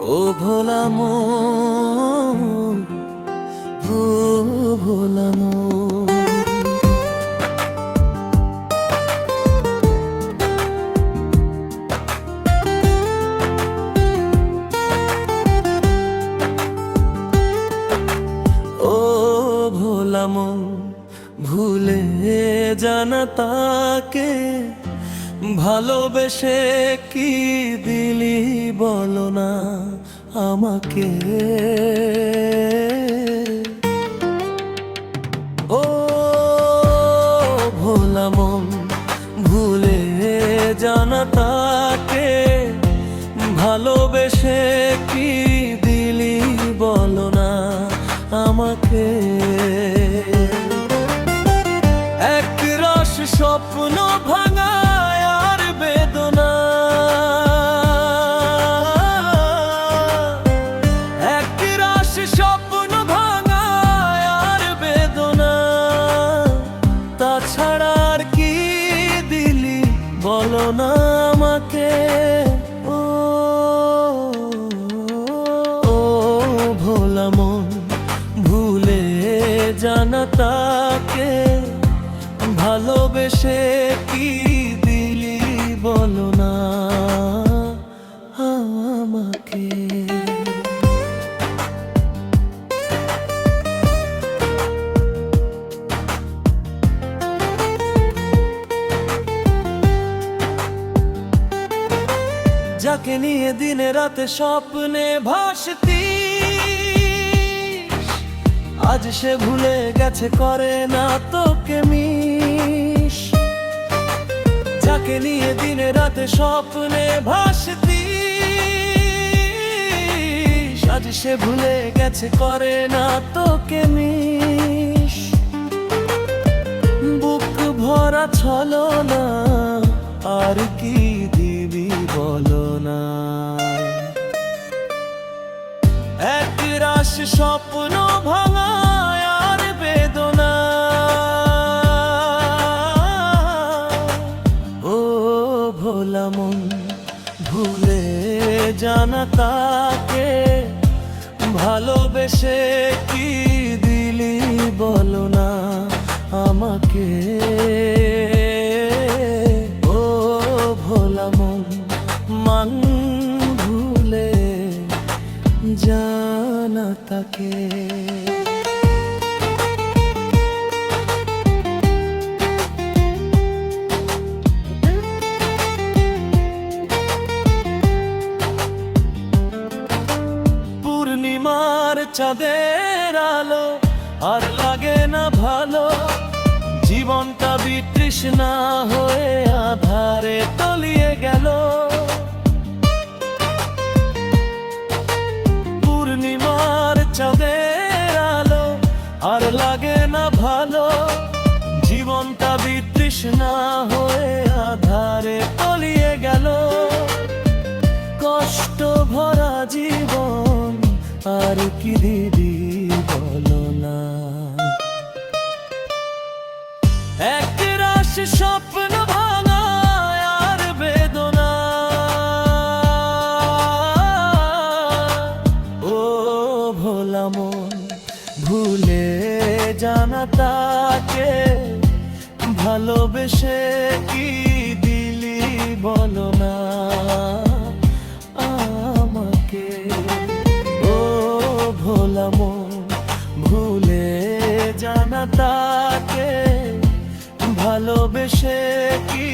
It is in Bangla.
ও ভোলা মন, ও ভোলা মন। ও ভোলা মন, ভুলে জানা তাকে ভালোবেসে কি দিলি বলো না আমাকে। ও ভোলা মন, ভুলে জানা তাকে ভালোবেসে কি দিলি বলো না আমাকে। এক রস স্বপ্ন ভাঙায় আর বেদনা, এক রস স্বপ্ন ভাঙায় আর বেদনা, তাছাড়া আর কি দিলি বলো না আমাকে। ও ভোলা মন, ভুলে জানা তাকে ভালোবেসে কি দিলি বলো না আমাকে। যাকে নিয়ে দিনে রাতে স্বপ্নে ভাসতি, আজ সে ভুলে গেছে করে না তোকে মিস। যাকে নিয়ে দিনে রাতে স্বপ্নে ভাসতি, আজ সে ভুলে গেছে করে না তোকে মিস। বুক ভরা ছলনা, আর কি দিবি বলো না। এক রাশ স্বপ্ন ভাঙায় আর বেদনা, ও ভোলা মন, ভুলে জানা তাকে ভালোবেসে কি দিলি বলো না আমাকে। ও ভোলা মন, মান ভুলে জানা তাকে। পূর্ণিমার চাঁদের আলো আর লাগে না ভালো, জীবনটা বিতৃষ্ণা হয়ে আধারে তলিয়ে গেল। পূর্ণিমার চাঁদের আলো আর লাগে না ভালো, জীবনটা বিতৃষ্ণা হয়ে আধারে তলিয়ে গেল। কষ্ট ভরা জীবন আর কি দিদি বলো না। এক রাশ স্বপ্ন ভাঙায় আর বেদনা, ও ভোলা মন, ভুলে জানা তাকে ভালোবেসে কি দিলি বলো না আমাকে। ও ভোলা মন, ভুলে জানা তাকে ভালোবেসে কি